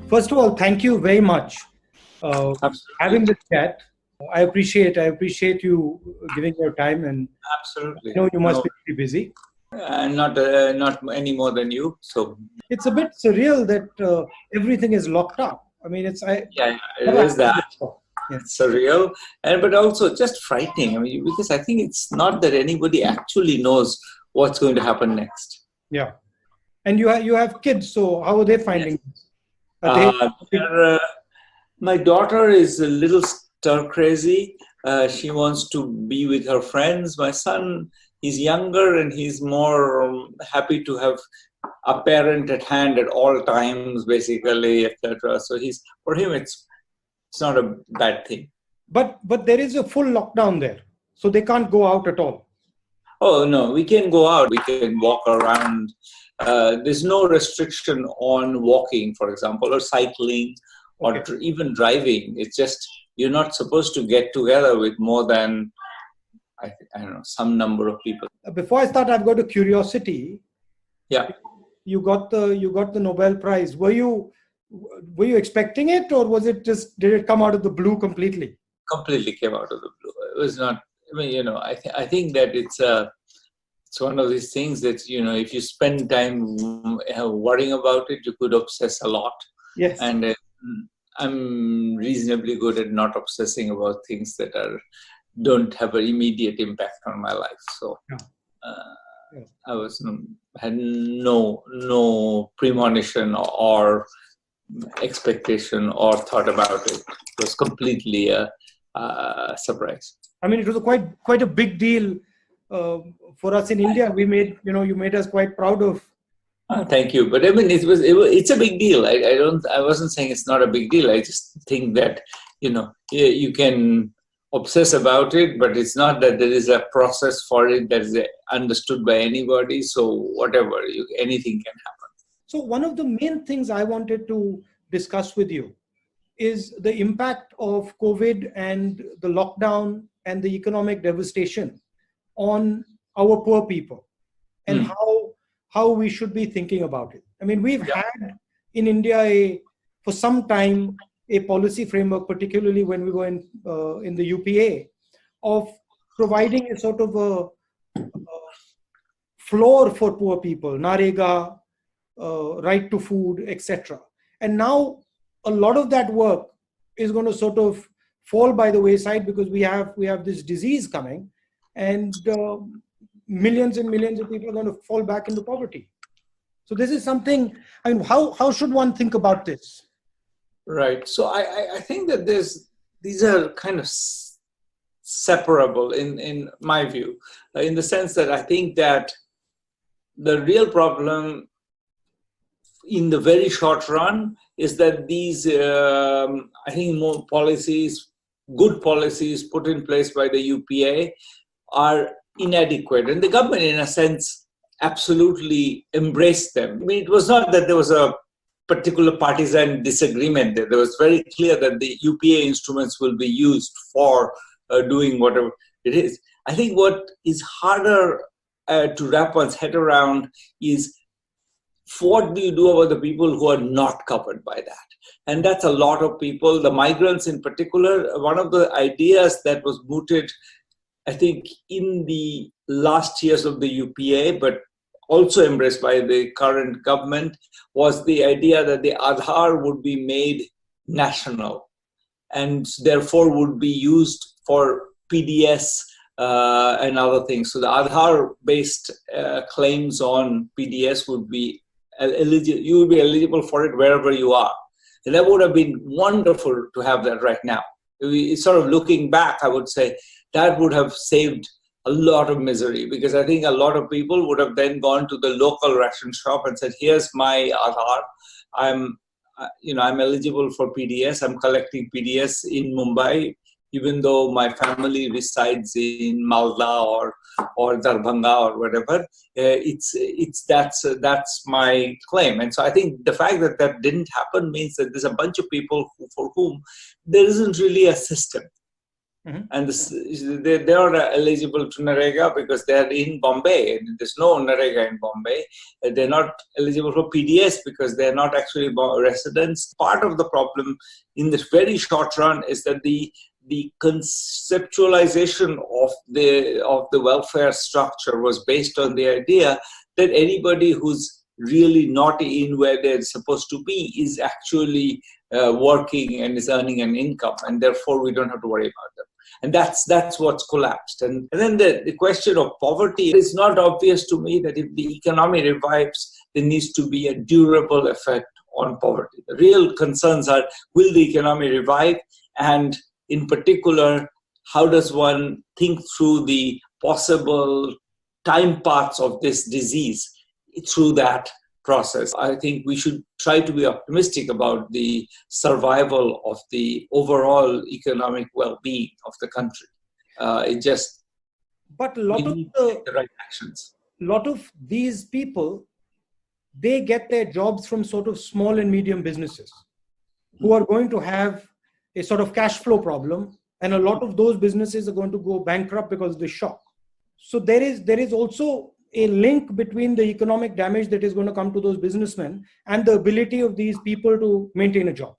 First of all, thank you very much having this chat. I appreciate you giving your time, and Absolutely. I know you must be pretty busy. Not any more than you. So it's a bit surreal that everything is locked up. I mean, it is that. It's surreal, but also just frightening. I mean, because I think it's not that anybody actually knows what's going to happen next. Yeah, and you have kids, so how are they finding this? My daughter is a little stir crazy. She wants to be with her friends. My son, he's younger and he's more happy to have a parent at hand at all times, basically, etc. So for him, it's not a bad thing. But there is a full lockdown there, so they can't go out at all. Oh no, we can go out. We can walk around. There's no restriction on walking, for example, or cycling, or even driving. It's just you're not supposed to get together with more than I don't know, some number of people. Before I start, I've got a curiosity. Yeah. You got the Nobel Prize. Were you expecting it, or was it did it come out of the blue completely? Completely came out of the blue. It was not. I mean, I think that it's one of these things that if you spend time worrying about it, you could obsess a lot. Yes. And I'm reasonably good at not obsessing about things that don't have an immediate impact on my life. So I had no premonition or expectation or thought about it. It was completely a surprise. I mean, it was quite a big deal for us in India. We you made us quite proud of. Thank you, but I mean, it's a big deal. I wasn't saying it's not a big deal. I just think that you can obsess about it, but it's not that there is a process for it that is understood by anybody. So whatever, anything can happen. So one of the main things I wanted to discuss with you is the impact of COVID and the lockdown and the economic devastation on our poor people, and how we should be thinking about it. I mean, we've had in India for some time a policy framework, particularly when we were in the UPA, of providing a sort of a floor for poor people, Narega, right to food, etc. And now a lot of that work is going to sort of fall by the wayside because we have this disease coming, and millions and millions of people are going to fall back into poverty. So this is something. I mean, how should one think about this? Right. So I think that these are kind of separable in my view, in the sense that I think that the real problem in the very short run is that these, I think, more good policies put in place by the UPA are inadequate. And the government, in a sense, absolutely embraced them. I mean, it was not that there was a particular partisan disagreement there. There was very clear that the UPA instruments will be used for doing whatever it is. I think what is harder to wrap one's head around is what do you do about the people who are not covered by that? And that's a lot of people, the migrants in particular. One of the ideas that was mooted, I think, in the last years of the UPA, but also embraced by the current government, was the idea that the Aadhar would be made national and therefore would be used for PDS and other things. So the Aadhar-based claims on PDS would be eligible. You would be eligible for it wherever you are. And that would have been wonderful to have that right now. Sort of looking back, I would say that would have saved a lot of misery, because I think a lot of people would have then gone to the local ration shop and said, here's my Aadhar. I'm eligible for PDS. I'm collecting PDS in Mumbai, even though my family resides in Malda or Darbhanga or whatever. That's my claim. And so I think the fact that that didn't happen means that there's a bunch of people for whom there isn't really a system. And they are eligible to NREGA because they are in Bombay, and there's no NREGA in Bombay. They're not eligible for PDS because they're not actually residents. Part of the problem in the very short run is that the conceptualization of the welfare structure was based on the idea that anybody who's really not in where they're supposed to be is actually working and is earning an income, and therefore we don't have to worry about them. And that's what's collapsed. And then the question of poverty, it's not obvious to me that if the economy revives, there needs to be a durable effect on poverty. The real concerns are, will the economy revive? And in particular, how does one think through the possible time paths of this disease through that process? I think we should try to be optimistic about the survival of the overall economic well-being of the country. But a lot of the right actions. Lot of these people, they get their jobs from sort of small and medium businesses who are going to have a sort of cash flow problem, and a lot of those businesses are going to go bankrupt because of the shock. So there is also a link between the economic damage that is going to come to those businessmen and the ability of these people to maintain a job.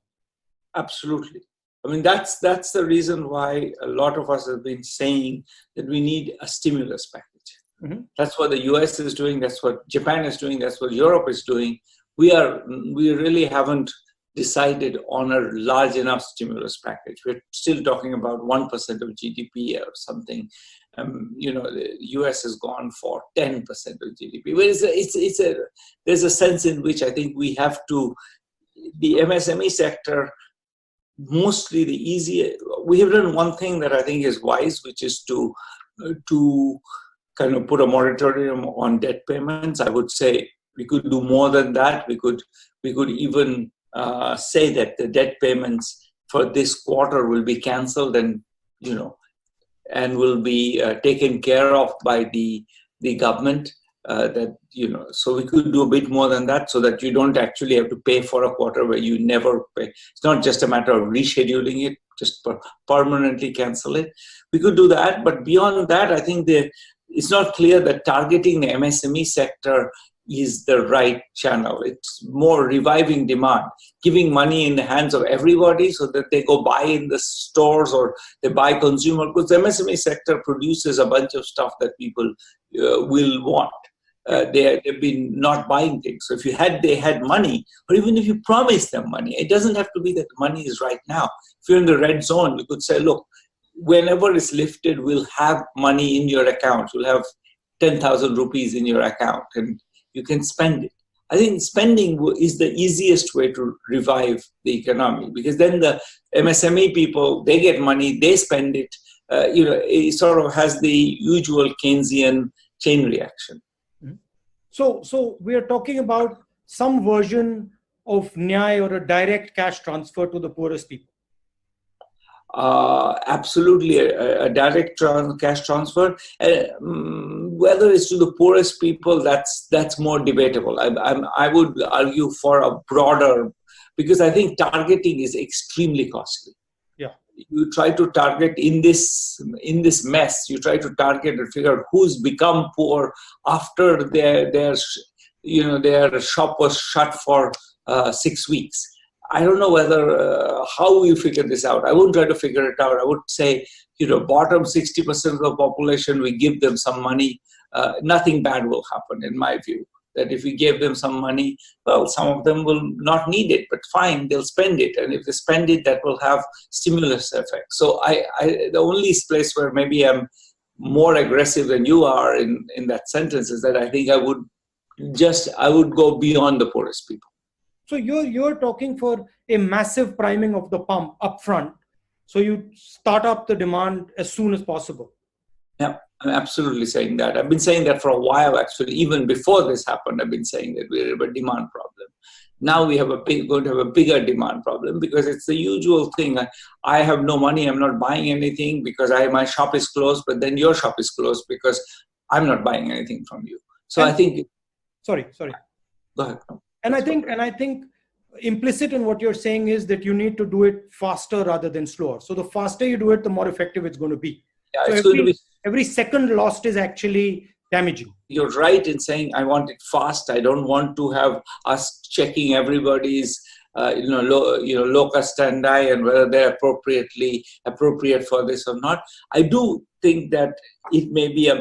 Absolutely. I mean, that's the reason why a lot of us have been saying that we need a stimulus package. Mm-hmm. That's what the US is doing. That's what Japan is doing. That's what Europe is doing. We really haven't decided on a large enough stimulus package. We're still talking about 1% of GDP or something. The US has gone for 10% of GDP. But there's a sense in which I think we have to, the MSME sector, mostly we have done one thing that I think is wise, which is to kind of put a moratorium on debt payments. I would say we could do more than that. We could even say that the debt payments for this quarter will be cancelled and will be taken care of by the government. So we could do a bit more than that, so that you don't actually have to pay for a quarter where you never pay. It's not just a matter of rescheduling it, just permanently cancel it. We could do that, but beyond that, I think it's not clear that targeting the MSME sector is the right channel. It's more reviving demand, giving money in the hands of everybody so that they go buy in the stores or they buy consumer goods. The MSME sector produces a bunch of stuff that people will want. They've been not buying things. So if they had money, or even if you promise them money, it doesn't have to be that the money is right now. If you're in the red zone, you could say, look, whenever it's lifted, we'll have money in your account. You'll have 10,000 rupees in your account and you can spend it. I think spending is the easiest way to revive the economy, because then the MSME people, they get money, they spend it. It sort of has the usual Keynesian chain reaction. So we are talking about some version of NYAY, or a direct cash transfer to the poorest people. Absolutely, a direct cash transfer. Whether it's to the poorest people, that's more debatable. I would argue for a broader, because I think targeting is extremely costly. Yeah, you try to target in this mess. You try to target and figure out who's become poor after their shop was shut for 6 weeks. I don't know how we figure this out. I wouldn't try to figure it out. I would say, bottom 60% of the population, we give them some money. Nothing bad will happen, in my view. That if we gave them some money, well, some of them will not need it, but fine, they'll spend it. And if they spend it, that will have stimulus effect. So the only place where maybe I'm more aggressive than you are in that sentence is that I think I would go beyond the poorest people. So you're talking for a massive priming of the pump upfront. So you start up the demand as soon as possible. Yeah, I'm absolutely saying that. I've been saying that for a while, actually. Even before this happened, I've been saying that we have a demand problem. Now we have going to have a bigger demand problem, because it's the usual thing. I have no money. I'm not buying anything because my shop is closed, but then your shop is closed because I'm not buying anything from you. So I think... Sorry. Go ahead. And I think implicit in what you're saying is that you need to do it faster rather than slower. So the faster you do it, the more effective it's going to be. Yeah, so it's going to be. Every second lost is actually damaging. You're right in saying I want it fast. I don't want to have us checking everybody's locus standi and whether they're appropriate for this or not. I do think that it may be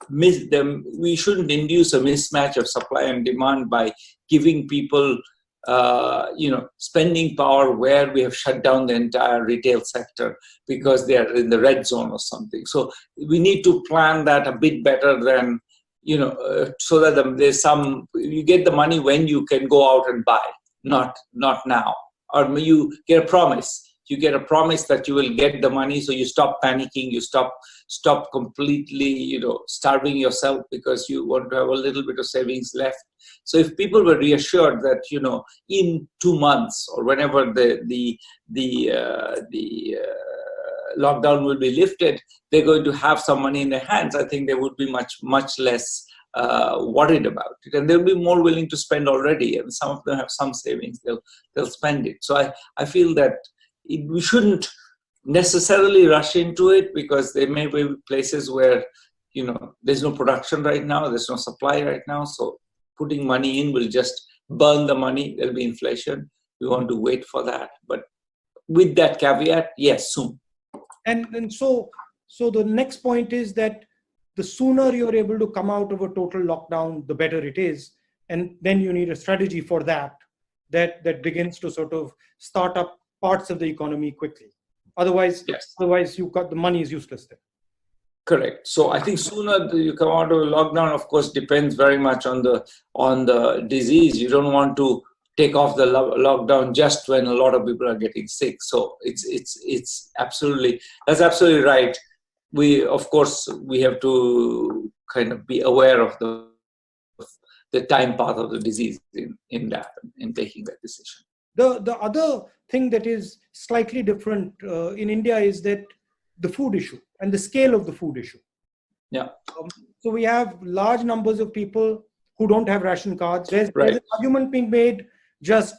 we shouldn't induce a mismatch of supply and demand by giving people spending power where we have shut down the entire retail sector because they are in the red zone or something. So we need to plan that a bit better than, so that there's you get the money when you can go out and buy, not now. Or you get a promise. You get a promise that you will get the money, so you stop panicking, you stop completely, starving yourself because you want to have a little bit of savings left. So if people were reassured that, in 2 months or whenever the lockdown will be lifted, they're going to have some money in their hands, I think they would be much less worried about it, and they'll be more willing to spend already. And some of them have some savings; they'll spend it. So I feel that we shouldn't necessarily rush into it because there may be places where there's no production right now, there's no supply right now. So putting money in will just burn the money. There'll be inflation. We want to wait for that, but with that caveat, yes, soon. And so the next point is that the sooner you're able to come out of a total lockdown, the better it is. And then you need a strategy for that begins to sort of start up parts of the economy quickly. Otherwise, yes. You got the money is useless there. Correct. So I think sooner you come out of a lockdown, of course, depends very much on the disease. You don't want to take off the lockdown just when a lot of people are getting sick. So it's absolutely, that's absolutely right. We have to kind of be aware of the time path of the disease in taking that decision. The other thing that is slightly different in India is that the food issue and the scale of the food issue. Yeah. So we have large numbers of people who don't have ration cards. There's an argument being made, just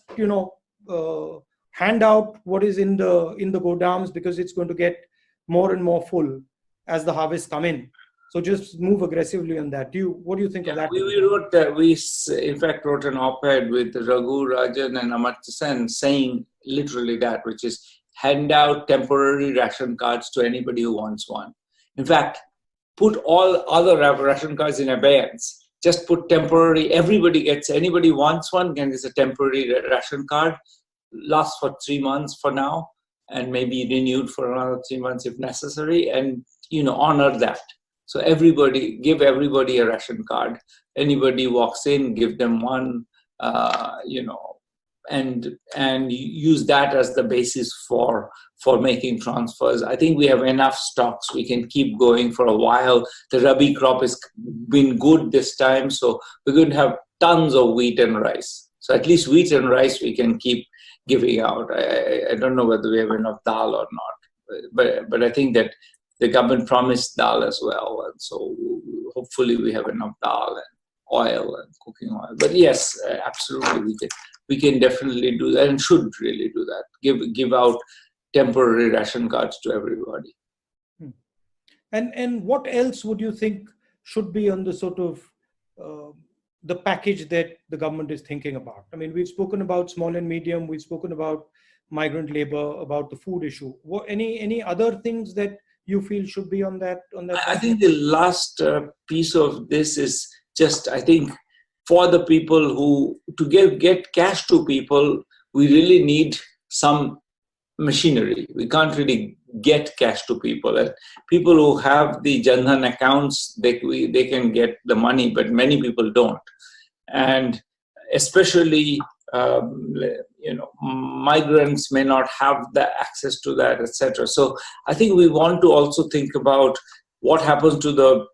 hand out what is in the godams because it's going to get more and more full as the harvests come in. So just move aggressively on that. What do you think of that? We in fact wrote an op-ed with Raghu, Rajan and Amartya Sen saying literally that, which is hand out temporary ration cards to anybody who wants one. In fact, put all other ration cards in abeyance. Just put temporary, anybody wants one, and it's a temporary ration card, lasts for 3 months for now, and maybe renewed for another 3 months if necessary, and honor that. So give everybody a ration card. Anybody walks in, give them one, and use that as the basis for making transfers. I think we have enough stocks. We can keep going for a while. The Rabi crop has been good this time, so we're going to have tons of wheat and rice. So at least wheat and rice we can keep giving out. I don't know whether we have enough dal or not, but I think that the government promised dal as well, and so hopefully we have enough dal and oil and cooking oil. But yes, absolutely, we can definitely do that and should really do that. Give out temporary ration cards to everybody. And what else would you think should be on the sort of the package that the government is thinking about? I mean, we've spoken about small and medium. We've spoken about migrant labor, about the food issue. Any other things that you feel should be on that? I think the last piece of this is just, I think, for the people to get cash to people, we really need some machinery. We can't really get cash to people. And people who have the Jan Dhan accounts, they can get the money, but many people don't. And especially, migrants may not have the access to that, etc. So I think we want to also think about what happens to the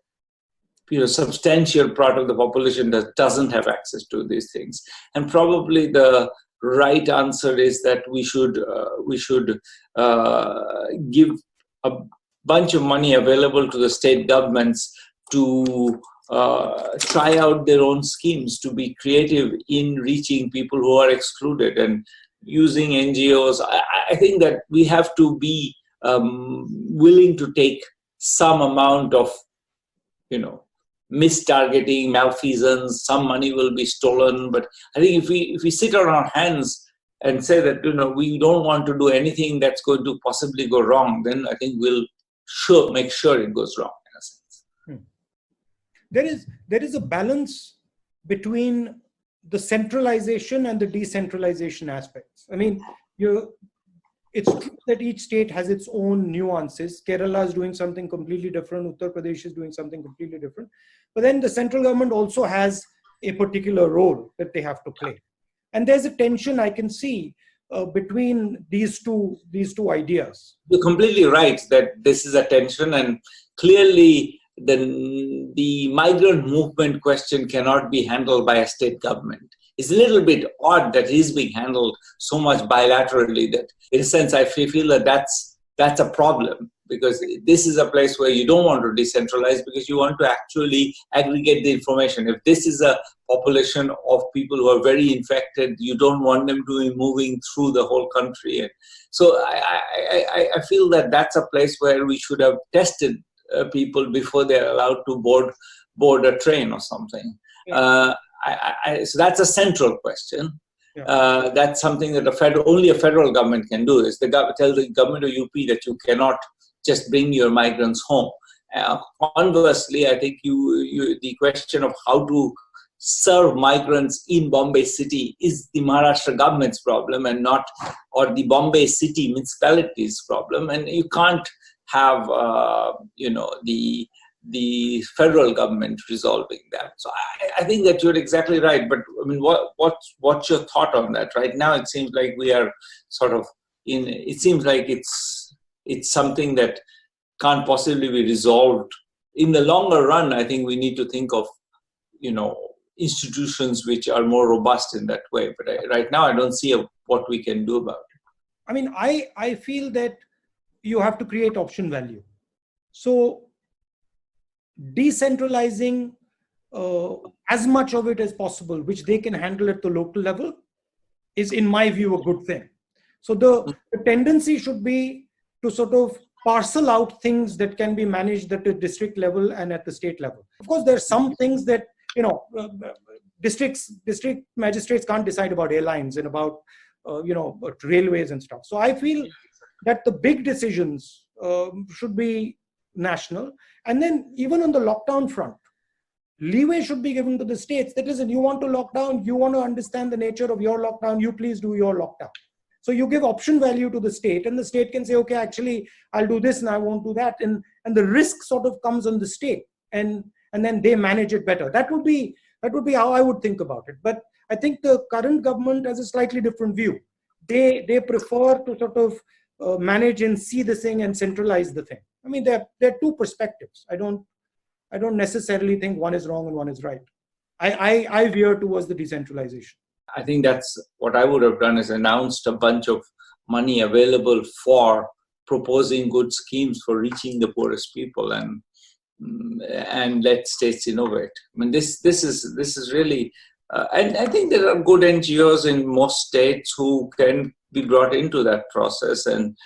substantial part of the population that doesn't have access to these things. And probably the right answer is that we should give a bunch of money available to the state governments to try out their own schemes, to be creative in reaching people who are excluded and using NGOs. I think that we have to be willing to take some amount of, mistargeting, malfeasance. Some money will be stolen, but I think if we sit on our hands and say that we don't want to do anything that's going to possibly go wrong, then I think we'll make sure it goes wrong in a sense. There is a balance between the centralization and the decentralization aspects. I mean, it's true that each state has its own nuances. Kerala is doing something completely different. Uttar Pradesh is doing something completely different. But then the central government also has a particular role that they have to play. And there's a tension I can see between these two ideas. You're completely right that this is a tension, and clearly the migrant movement question cannot be handled by a state government. It's a little bit odd that it is being handled so much bilaterally that, in a sense, I feel that that's a problem, because this is a place where you don't want to decentralize, because you want to actually aggregate the information. If this is a population of people who are very infected, you don't want them to be moving through the whole country. And so I feel that that's a place where we should have tested people before they're allowed to board a train or something. Yeah. So that's a central question. Yeah. That's something that only a federal government can do, is tell the government of UP that you cannot just bring your migrants home. Conversely, I think the question of how to serve migrants in Bombay city is the Maharashtra government's problem, and or the Bombay city municipality's problem. And you can't have the federal government resolving that. So I think that you're exactly right. But I mean, what's your thought on that? Right now, it seems like we are sort of it seems like it's something that can't possibly be resolved. In the longer run, I think we need to think of, institutions which are more robust in that way. But right now, I don't see what we can do about it. I mean, I feel that you have to create option value. So decentralizing as much of it as possible, which they can handle at the local level, is, in my view, a good thing. So the tendency should be to sort of parcel out things that can be managed at the district level and at the state level. Of course, there are some things that, district magistrates can't decide about airlines and about, railways and stuff. So I feel that the big decisions should be national. And then even on the lockdown front, leeway should be given to the states. That is, if you want to lock down, you want to understand the nature of your lockdown, you please do your lockdown. So you give option value to the state, and the state can say, okay, actually, I'll do this and I won't do that. And the risk sort of comes on the state, and then they manage it better. That would be how I would think about it. But I think the current government has a slightly different view. They prefer to sort of manage and see the thing and centralize the thing. I mean, there are two perspectives. I don't necessarily think one is wrong and one is right. I veer towards the decentralization. I think that's what I would have done, is announced a bunch of money available for proposing good schemes for reaching the poorest people, and let states innovate. I mean, this is really, and I think there are good NGOs in most states who can be brought into that process, and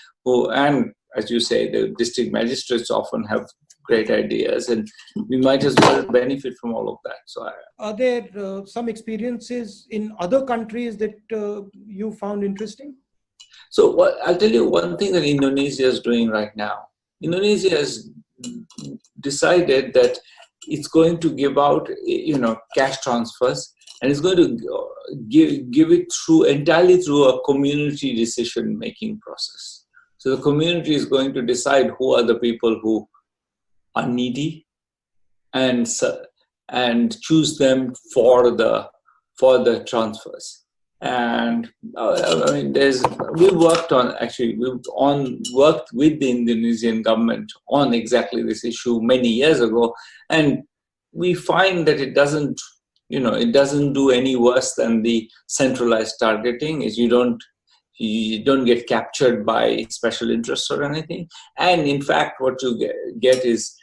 as you say, the district magistrates often have great ideas, and we might as well benefit from all of that. So, are there some experiences in other countries that you found interesting? So, I'll tell you one thing that Indonesia is doing right now. Indonesia has decided that it's going to give out, cash transfers, and it's going to give it entirely through a community decision-making process. So the community is going to decide who are the people who are needy, and choose them for the transfers. And I mean, we've worked with the Indonesian government on exactly this issue many years ago, and we find that it doesn't do any worse than the centralized targeting. Is you don't get captured by special interests or anything, and in fact, what you get is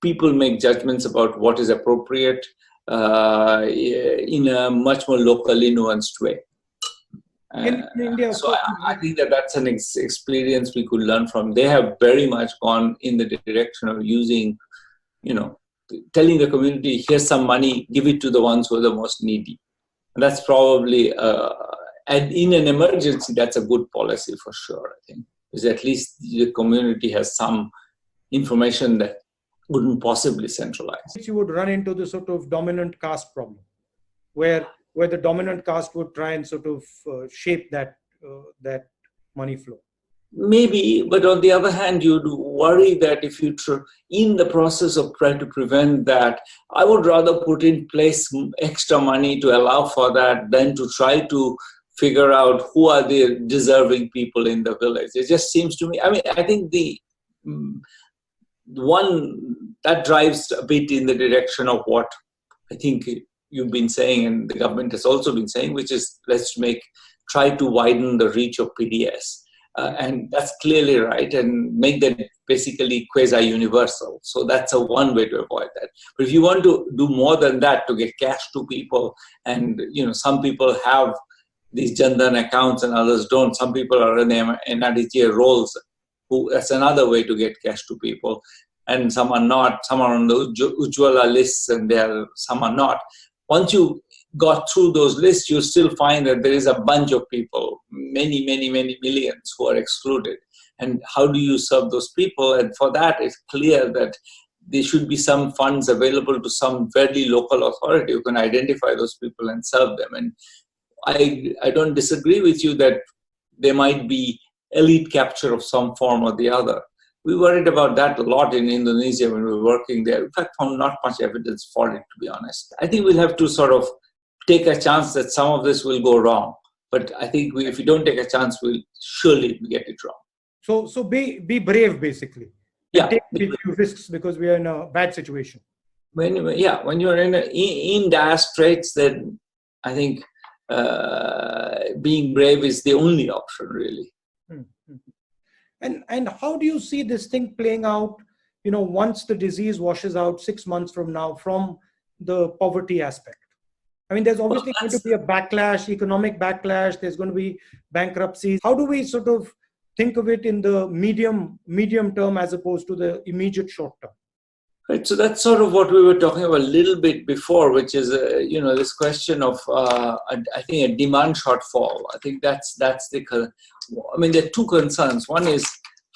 people make judgments about what is appropriate in a much more locally nuanced way. In India, of so course, I think that that's an experience we could learn from. They have very much gone in the direction of using, telling the community, here's some money, give it to the ones who are the most needy. And that's probably, and in an emergency, that's a good policy for sure, I think. Because at least the community has some information that wouldn't possibly centralize. You would run into the sort of dominant caste problem, where the dominant caste would try and sort of shape that money flow. Maybe, but on the other hand, you'd worry that if you in the process of trying to prevent that, I would rather put in place extra money to allow for that than to try to figure out who are the deserving people in the village. It just seems to me, I think the one that drives a bit in the direction of what I think you've been saying and the government has also been saying, which is try to widen the reach of PDS. And that's clearly right, and make that basically quasi-universal. So that's one way to avoid that. But if you want to do more than that to get cash to people, and some people have these Jan Dhan accounts and others don't. Some people are in NRDGA roles. That's another way to get cash to people, and some are not. Some are on the Ujjwala lists, and some are not. Once you got through those lists, you still find that there is a bunch of people, many, many, many millions who are excluded. And how do you serve those people? And for that, it's clear that there should be some funds available to some very local authority who can identify those people and serve them. And I don't disagree with you that there might be elite capture of some form or the other. We worried about that a lot in Indonesia when we were working there. In fact, found not much evidence for it, to be honest. I think we'll have to sort of take a chance that some of this will go wrong. But I think if we don't take a chance, we'll surely get it wrong. So be brave, basically. Yeah. Take few risks because we are in a bad situation. When you're in dire straits, then I think being brave is the only option, really. And how do you see this thing playing out, once the disease washes out 6 months from now, from the poverty aspect? There's obviously going to be a backlash, economic backlash. There's going to be bankruptcies. How do we sort of think of it in the medium term as opposed to the immediate short term? Right. So that's sort of what we were talking about a little bit before, which is, this question of, I think, a demand shortfall. I think that's there are two concerns. One is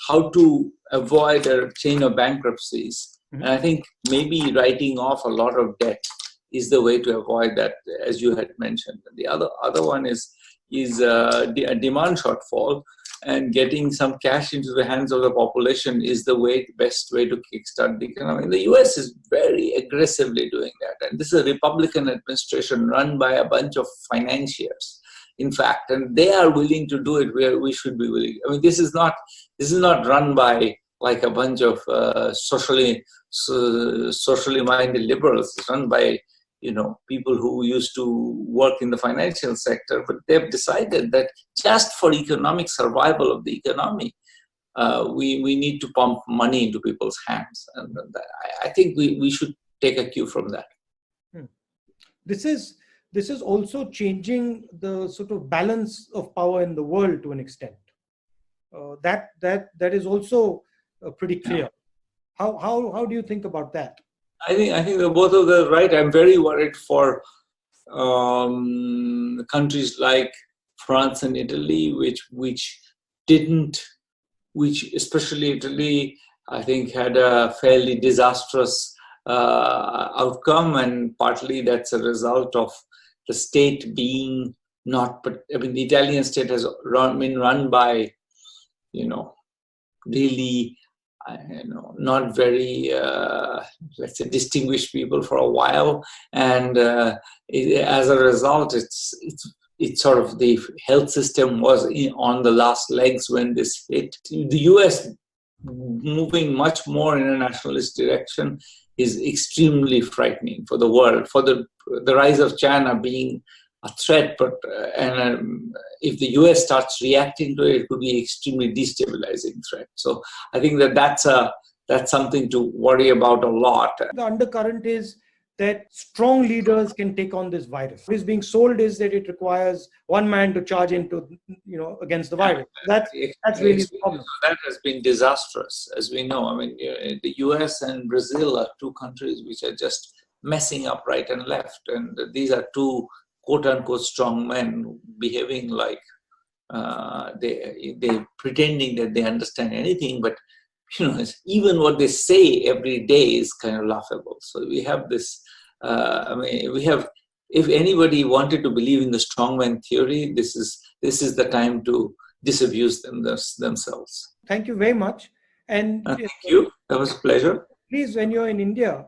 how to avoid a chain of bankruptcies. Mm-hmm. And I think maybe writing off a lot of debt is the way to avoid that, as you had mentioned. And the other one is a demand shortfall, and getting some cash into the hands of the population is the best way to kickstart the economy. The US is very aggressively doing that, and this is a Republican administration run by a bunch of financiers, in fact, and they are willing to do it where we should be willing. This is not run by like a bunch of socially minded liberals. It's run by people who used to work in the financial sector, but they've decided that just for economic survival of the economy, we need to pump money into people's hands. And I think we should take a cue from that. This is also changing the sort of balance of power in the world to an extent. That is also pretty clear. How do you think about that? I think that both of them are right. I'm very worried for countries like France and Italy, which especially Italy, I think, had a fairly disastrous outcome, and partly that's a result of the state being not. But the Italian state has been run by, really, not very, let's say, distinguished people for a while, and as a result, it's sort of the health system was on the last legs when this hit. The US moving much more in a nationalist direction is extremely frightening for the world, for the rise of China being a threat, but if the US starts reacting to it, it could be an extremely destabilizing threat. So I think that's a that's something to worry about a lot. The undercurrent is that strong leaders can take on this virus. What is being sold is that it requires one man to charge into, against the virus. That's really the problem. That has been disastrous, as we know. I mean, the US and Brazil are two countries which are just messing up right and left. And these are two quote unquote strong men behaving like they pretending that they understand anything, but even what they say every day is kind of laughable. So we have this, if anybody wanted to believe in the strongman theory, this is the time to disabuse themselves. Thank you very much. And thank you. That was a pleasure. Please, when you're in India,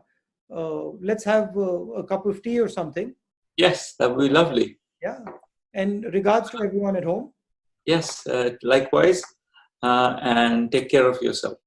let's have a cup of tea or something. Yes, that would be lovely. Yeah. And regards to everyone at home. Yes, likewise. And take care of yourself.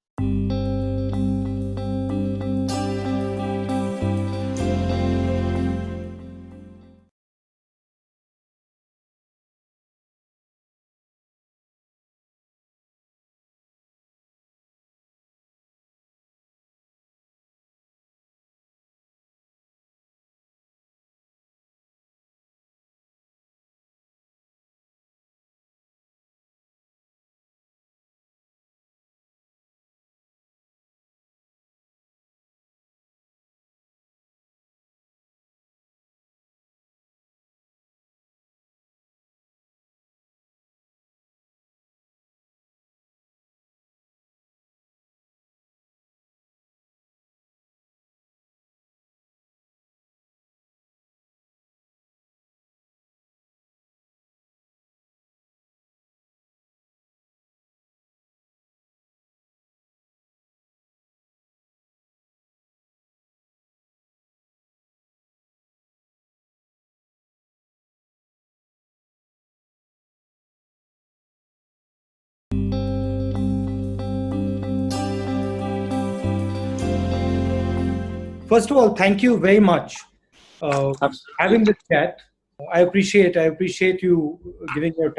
First of all, thank you very much having this chat. I appreciate you giving your time.